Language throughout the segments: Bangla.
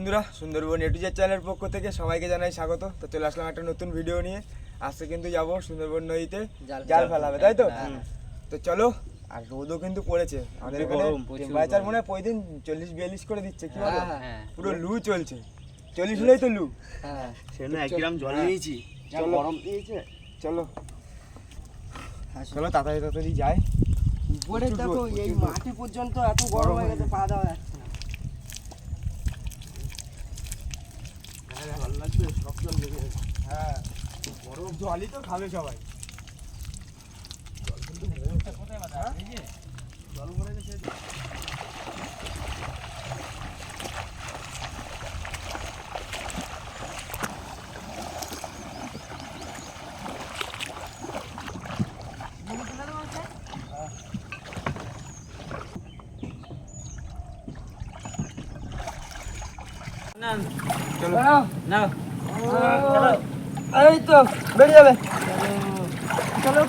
বন্ধুরা, সুন্দরবন এ টু জেড চ্যানেলের পক্ষ থেকে সবাইকে জানাই স্বাগত। তো চলে আসলাম একটা নতুন ভিডিও নিয়ে। আজকে কিন্তু যাব সুন্দরবন নদীতে জাল ফেলাবে, তাই তো? তো চলো। আর রোদও কিন্তু পড়েছে আমাদের এখানে, টেম্পারেচার মনে হয় প্রতিদিন 40-42 করে দিচ্ছে। কি বলো, পুরো লু চলছে। 40 হলেই তো লু। সেটা 1 গ্রাম জল নিয়েছি, গরম দিয়েছে। চলো চলো তাড়াতাড়ি যাই। উপরে দেখো এই মাটি পর্যন্ত এত গরম হয়ে গেছে, পা দেওয়া যাচ্ছে না। ভালো লাগবে, সব জল লেগে গেছে। হ্যাঁ, বরফ জলই তো খাবে সবাই। জল কিন্তু কোথায় বাঁধা? এই যে জল ভরে গেছে। চলো না এই তো বেরিয়ে যাবে। চলো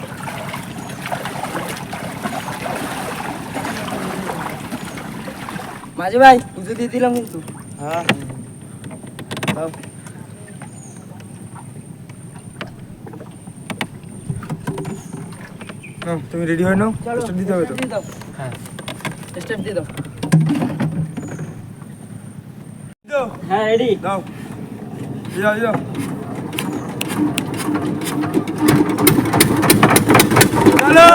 মাঝে ভাই পুজো দিয়ে দিলাম কিন্তু। হ্যাঁ, তুমি রেডি হয়ে নাও, স্টার্ট দিতে হবে তো। হ্যাঁ স্টেপ দিয়ে দাও। দাও, হ্যাঁ রেডি দাও, যাও যাও। চলো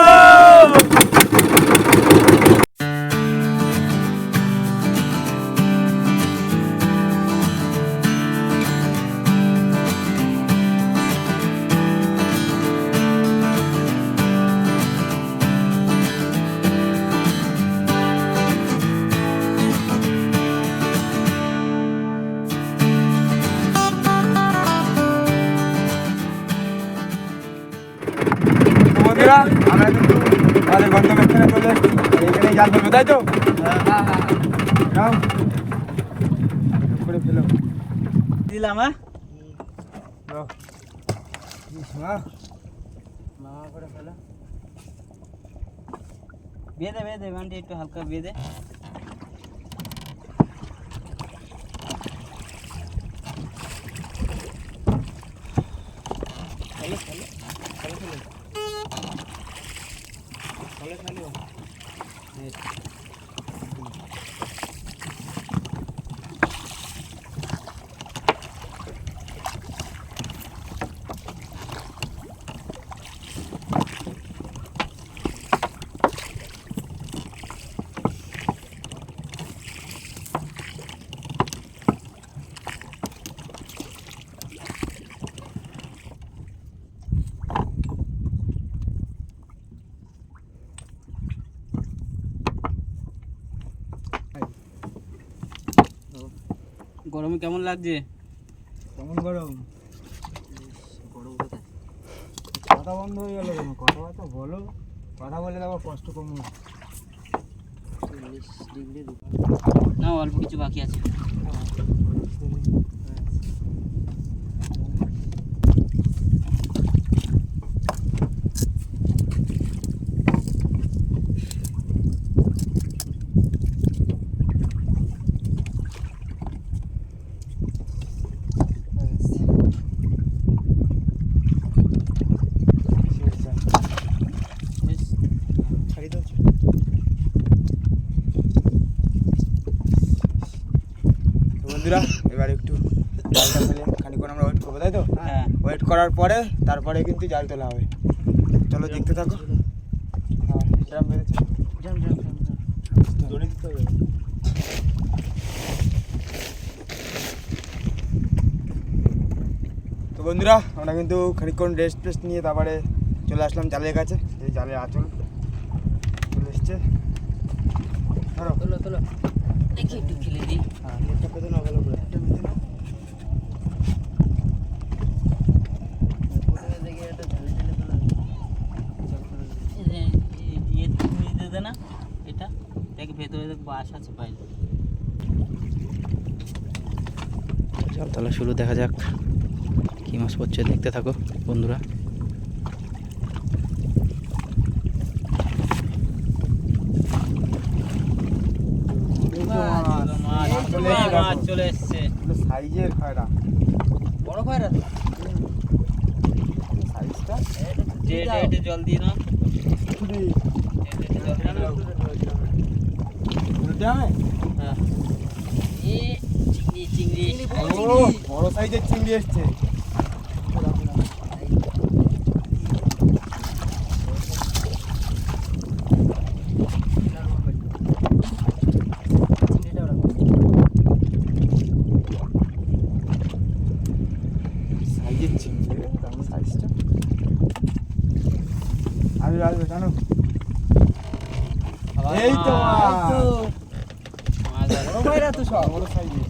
বন্ধুরা, আমরা কিন্তু আমাদের গন্তব্যস্থানে চলে এসেছি। এখানেই জাল ফেলবো, তাই তো? যাও করে ফেলো। দিলাম। হ্যাঁ যাও। মামা করে ফেলো। বেঁধে বেঁধে বান্টি একটু হালকা বেঁধে। গরমে কেমন লাগছে? কেমন গরম? কথা বন্ধ হয়ে গেল কেন? কথাবার্তা বলো, কথা বলে দেখো কষ্ট কমবে। 40 ডিগ্রি না, অল্প কিছু বাকি আছে। বন্ধুরা, এবার একটু জালটা ফেলে খানিক্ষণ আমরা ওয়েট করবো, তাই তো? হ্যাঁ ওয়েট করার পরে তারপরে কিন্তু জাল তোলা হবে। চলো দেখতে থাকো। হ্যাঁ, ড্রাম বেঁধেছে। দড়ি দিতে হবে। তো বন্ধুরা, আমরা কিন্তু খানিক্ষণ রেস্ট টেস্ট নিয়ে তারপরে চলে আসলাম জালের কাছে। এই জালের আঁচল চলে এসছে। ধরো, তোলো তোলো, দেখি একটু খেলে দিই। হ্যাঁ, নেটটা পেতে নাও ভালো করে। একটা বেঁধে নাও। দেখি এটা ঢালে ঢালে তোলা। ইয়ে দিতে দে না, এটা দেখ ভেতরে দেখ বাস আছে বাইরে। জাল তোলা শুরু, দেখা যাক কি মাছ পড়ছে, দেখতে থাকো বন্ধুরা। মাছ চলে এসছে। কিন্তু সাইজের খয়রা, বড় খয়রা তো সাইজটা এটা জল দিয়ে নাও। ছুরি জল দিয়ে নাও। দুটো আমি হ্যাঁ। এ চিংড়ি ও বড় সাইজের চিংড়ি এসছে। সাইজের চিংড়ি রে, দামি সাইজটা। আসবে জানো, এই তো মাছ। মাছ আছে। বড় খয়রা তো সব বড় সাইজের।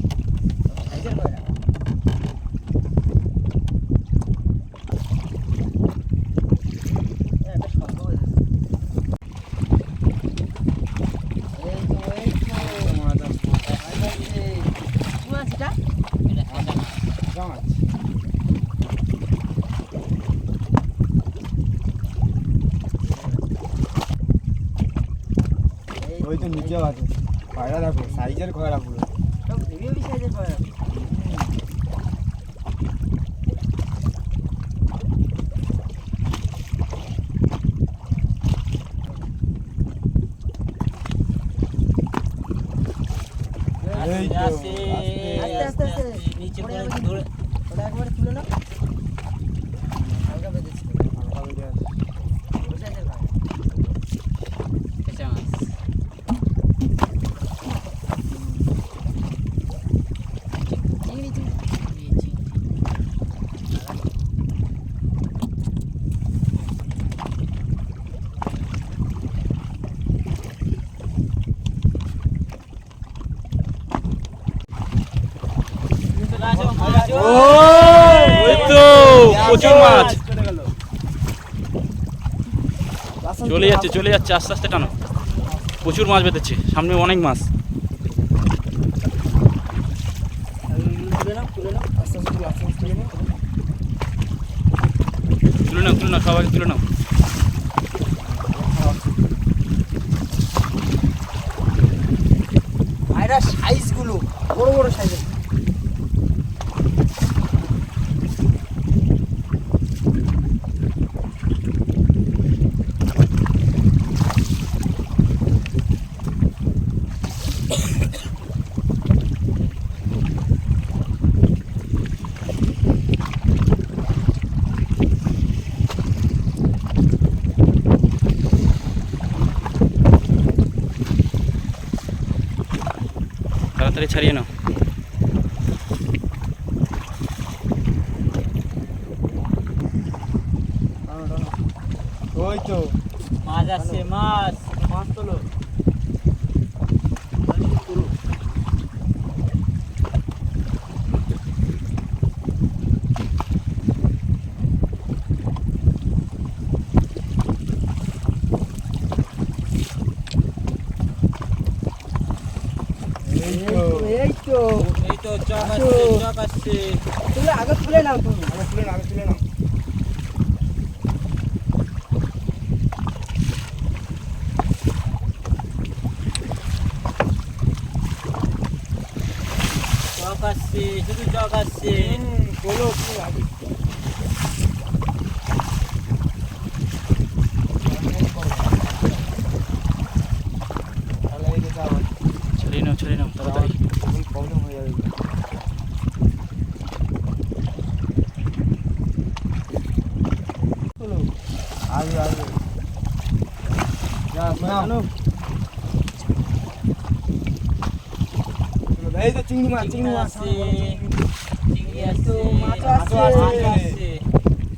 সাইজের খয়রা একটা শব্দ হয়েছে এই তো মাছ আছে। কি মাছ এটা এটা কাঁচা মাছ। কাঁচা মাছ। ওই তো নিচেও আছে খয়রা, দেখো সাইজের খয়রা পুরো। সব হেভি সাইজের খয়রা এই তো, আস্তে আস্তে, আস্তে। নিচে পড়ে পড়ে যাবে ধরে ওটা একবারে তুলে নাও হালকা বেঁধেছিল হালকা বেঁধে আছে। বড় সাইজের খয়রা কাঁচা মাছ। চিংড়ি চিংড়ি এই চিংড়ি। চলে আসো, আসো। ওই তো প্রচুর মাছ চলে গেল। চলে যাচ্ছে আস্তে আস্তে টানো। প্রচুর মাছ বেঁধেছে, সামনে অনেক মাছ। তুলে নাও তুলে নাও আস্তে আস্তে তুলো, আস্তে আস্তে তুলে নাও। তুলে নাও সবাইকে তুলে নাও। ভাইরা সাইজগুলো বড় বড় সাইজের তাড়াতাড়ি ছাড়িয়ে নাও। ওই তো মাছ আসছে, মাছ। মাছ তোলো এই তো এই তো এই তো চক আসো। আসছে, চক আসছে। তুলে আগে তুলে নাও তুমি আগে তুলে নাও, আগে তুলে নাও। চক আসছে, শুধু চক আসছে। বলো কি আগে তাহলে এই যেটা আবার ছাড়িয়ে নাও তাড়াতাড়ি। প্রবলেম হয়ে যাবে। আসবে যা নাও। এই তো চিংড়ি মাছ, চিংড়ি মাছ। আসছে, চিংড়ি আসছে, তো মাছ মাছ আসছে। আসছে।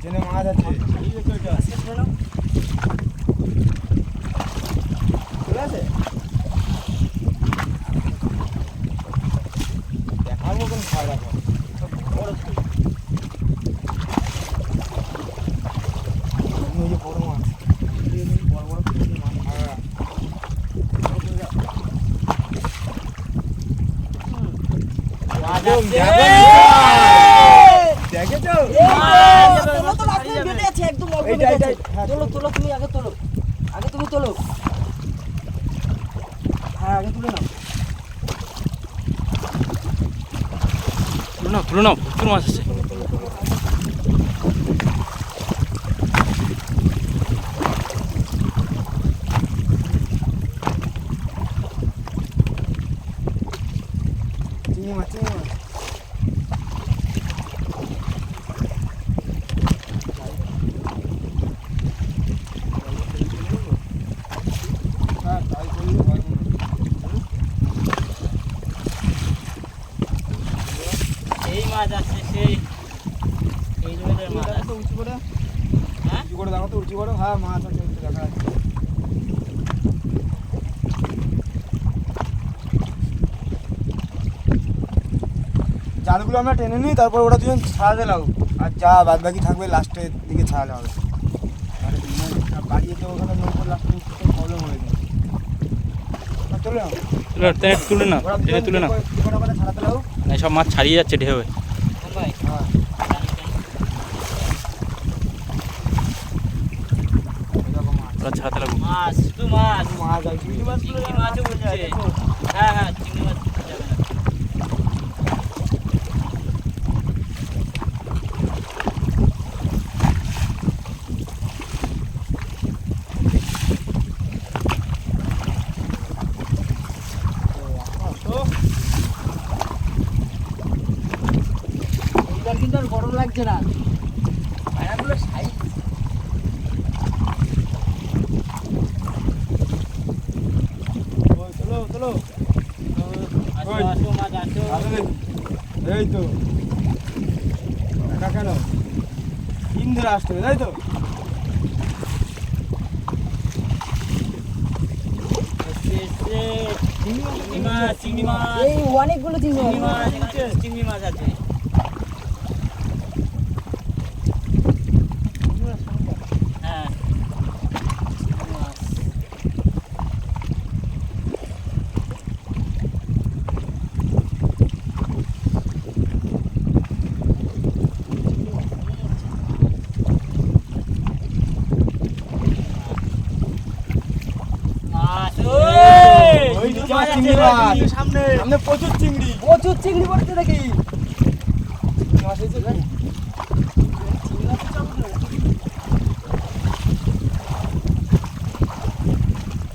জেনে মাছ আছে। আজকে তুলে নাও ঠিক আছে দেখার মতন খাওয়া দাওয়া বড় সাইজ। ওই যে বড় মাছ, বড় বড় পিসের মাছ। হ্যাঁ। মাছ একদম, আসছে। দেখেছো? তোলো তো রাস্তায় বেঁধে আছে একদম অল্প এইটা, বেঁধে আছে এইটা, হ্যাঁ, তোলো তোলো তুমি আগে তোলো হ্যাঁ আগে তুলে নাও তুলে নাও প্রচুর মাছ আছে। চিংড়ি মাছ চিংড়ি মাছ হ্যাঁ তাই করলে হয় মনে হয়। সেই মাছ আছে সেই জমিদার মাছ আছে। তো উঁচু করে হ্যাঁ উঁচু করে দেখো তো উঁচু করো। হ্যাঁ মাছ আছে উঁচু দেখা যাচ্ছে। জালগুলো আমরা টেনে নিই, তারপর ওটা দুজন ছাড়াতে লাগবো, আর যা বাদ বাকি থাকবে লাস্টের দিকে ছাড়ালে হবে। বাড়িয়ে তো ওখানে নৌকো লাস্টে প্রবলেম হয়ে যাবে। তুলে নাও তুলে না ওরা টেনে তুলে না, দুজন করে ছাড়াতে লাগবো। না সব মাছ ছাড়িয়ে যাচ্ছে ঢেউয়ে। ভাই হ্যাঁ এরকম মাছ ওরা ছাড়াতে লাগবো। মাছ শুধু মাছ মাছ আছে চিংড়ি মাছগুলো চিংড়ি মাছও বলছে। হ্যাঁ হ্যাঁ চিংড়ি মাছ যাবে না। এইবার কিন্তু আর গরম লাগছে না, পায়রাগুলো সাইজ। ওই চলো চলো আসো ওই। আসো মাছ আসো। আসলে এই তো একা কেন ইন্দ্র আসতে হবে তাই তো। এসছে, এসছে। চিংড়ি মাছ চিংড়ি মাছ এই অনেকগুলো চিংড়ি চিংড়ি মাছ। মাছ এখানে চিংড়ি মাছ আছে। হ্যাঁ চিংড়ি মাছ। মাছ ওই চিংড়ি নিচে মাছ আছে, চিংড়ি মাছ। ওই সামনে সামনে প্রচুর চিংড়ি। প্রচুর চিংড়ি পড়ছে দেখি। চিংড়ি মাছ এসেছে তো?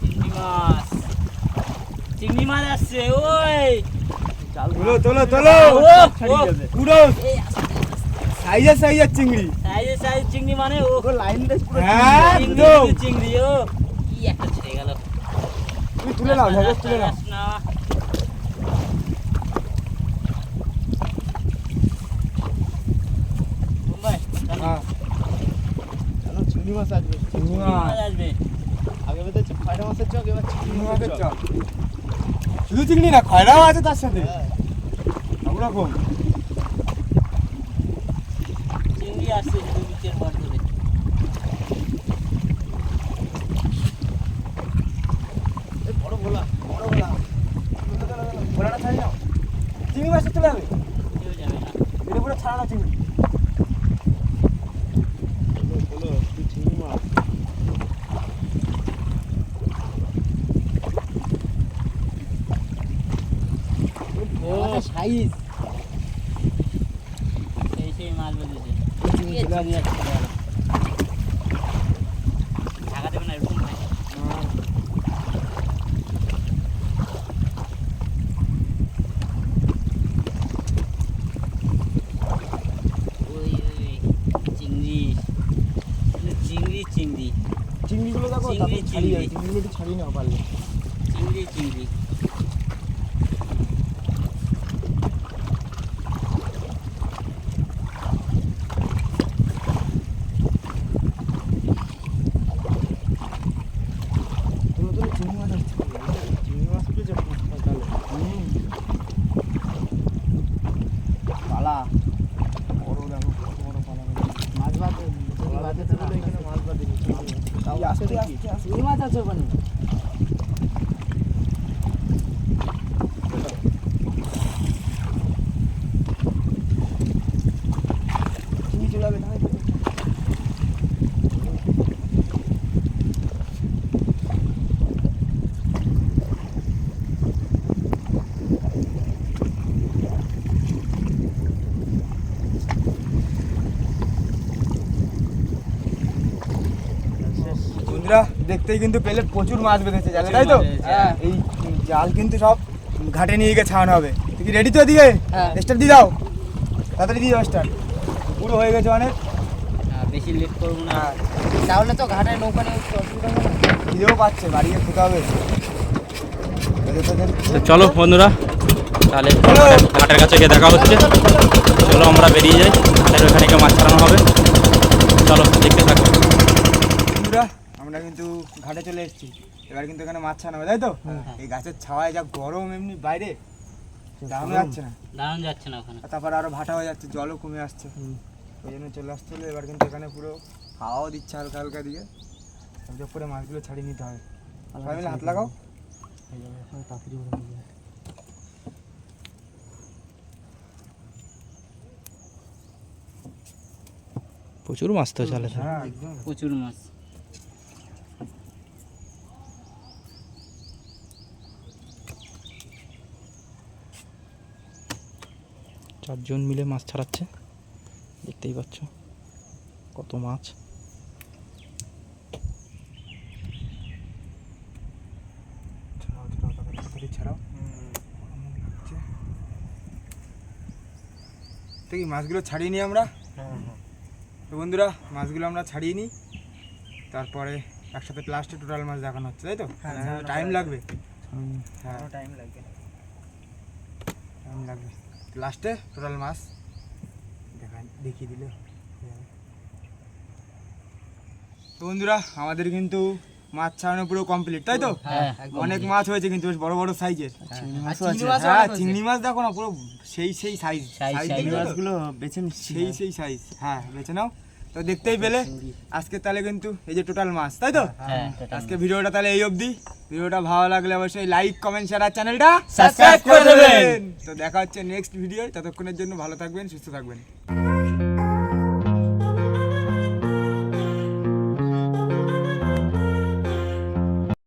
চিংড়ি মাছ চিংড়ি মাছ আসছে ওই তোলো তোলো তোলো ও, ও, পুরো সাইজের সাইজের চিংড়ি। সাইজে সাইজ চিংড়ি মানে ও লাইন চিংড়ি একদম চিংড়ি ও কি একটা ছেড়ে গেল। তুমি তুলে নাও ঝাঁকে তুলে নাও। না মুম্বাই হ্যাঁ চিংড়ি মাছ আসবে। চিংড়ি চিংড়ি মাছ মাছ আসবে। আগে বেঁধে পায়রা মাছের চক, এবার চিংড়ি মাছের চপ। শুধু চিংড়ি না খয়রাও আছে তার সাথে সব রকম। চিংড়ি আসছে শুধু বিচের পর ধরে। বড় ভোলা। বড় ভোলা ভোলাটা ছাড়ি নাও। চিংড়ি মাছ তুলে হবে কেউ যাবে না। এটা পুরো ছাড়া না চিংড়ি। চিংড়ি মাছ। সাইজ সেই মাছ বেঁধেছে। চিংড়ি চলে আসছে। ঢাকা দেবে না এরকম ভাই। ওই ওই চিংড়ি চিংড়ি চিংড়ি চিংড়িগুলো দেখো চিংড়ি, তারপর ছাড়িয়ে চিংড়ি। চিংড়িগুলো একটু ছাড়িয়ে নাও পারলে। চিংড়ি চিংড়ি তুলো তুলো চিংড়ি মাছ আসছে। চিংড়ি মাছ পেয়েছে তাহলে। পালা বড় দেখো কত বড় পালা। মাছ বাদে এখানে মাছ বাদে এই আস্তে আস্তে আস্তে চিংড়ি মাছ আছে ওখানে। চিংড়ি চলে যাবে না। বন্ধুরা দেখতেই কিন্তু পেলে প্রচুর মাছ বেঁধেছে জালে, তাই তো? প্রচুর মাছ বেঁধেছে, হ্যাঁ। এই জাল কিন্তু সব ঘাটে নিয়ে গিয়ে ছাড়ানো হবে। তুই কি রেডি তো এদিকে? হ্যাঁ। স্টার্ট দিয়ে দাও, তাড়াতাড়ি দিয়ে দাও স্টার্ট। পুরো হয়ে গেছে অনেক। বেশি লেট করবো না। হ্যাঁ, তাহলে তো ঘাটে নৌকা নিয়ে উঠতে অসুবিধা হবে না। খিদেও পাচ্ছে, বাড়ি গিয়ে খেতে হবে। তো চলো বন্ধুরা, তাহলে ঘাটের কাছে গিয়ে দেখা হচ্ছে। চলো আমরা বেরিয়ে যাই, ঘাটের ওখানে গিয়ে মাছ ছাড়ানো হবে। চলো দেখতে থাকো। বন্ধুরা আমরা কিন্তু ঘাটে চলে এসেছি, এবার কিন্তু এখানে মাছ ছাড়ানো হবে, তাই তো? এই গাছের ছাওয়ায় যা গরম এমনি বাইরে, দাম যাচ্ছে না। দাঁড়ানো যাচ্ছে না ওখানে। আর তারপর আরো ভাটা হয়ে যাচ্ছে, জলও কমে আসছে, ওই জন্য চলে আসতে হলো। এবার কিন্তু এখানে পুরো হাওয়াও দিচ্ছে হালকা হালকা দিকে, জব করে মাছগুলো ছাড়িয়ে নিতে হবে। সবাই মিলে হাত লাগাও। প্রচুর মাছ তো জালে। হ্যাঁ একদম। প্রচুর মাছ। চারজন মিলে মাছ ছাড়াচ্ছে, দেখতেই পাচ্ছ কত মাছ। ছাড়াও ছাড়াও, তাড়াতাড়ি ছাড়াও। তো কি মাছগুলো ছাড়িয়ে নিই আমরা। তো বন্ধুরা মাছগুলো আমরা ছাড়িয়ে নিই, তারপরে একসাথে লাস্টে টোটাল মাছ দেখানো হচ্ছে, তাই তো? টাইম লাগবে। হ্যাঁ টাইম লাগবে, টাইম লাগবে। লাস্টে টোটাল মাছ দেখিয়ে দিলে। তো বন্ধুরা আমাদের কিন্তু মাছ ছাড়ানো পুরো কমপ্লিট, তাই তো? হ্যাঁ, অনেক মাছ হয়েছে কিন্তু বেশ বড় বড় সাইজের। চিংড়ি হ্যাঁ চিংড়ি মাছ দেখো না, পুরো সেই সেই সাইজ। size মাছগুলো বেছে সেই সেই সাইজ। হ্যাঁ বেছে নাও। তো দেখতেই পেলে আজকে তাহলে কিন্তু এই যে টোটাল মাছ, তাই তো? হ্যাঁ, আজকে ভিডিওটা তাহলে এই অবধি। ভিডিওটা ভালো লাগলে অবশ্যই লাইক কমেন্ট শেয়ার আর চ্যানেলটা Subscribe করে দেবেন। তো দেখা হচ্ছে নেক্সট ভিডিও। ততক্ষণের জন্য ভালো থাকবেন, সুস্থ থাকবেন।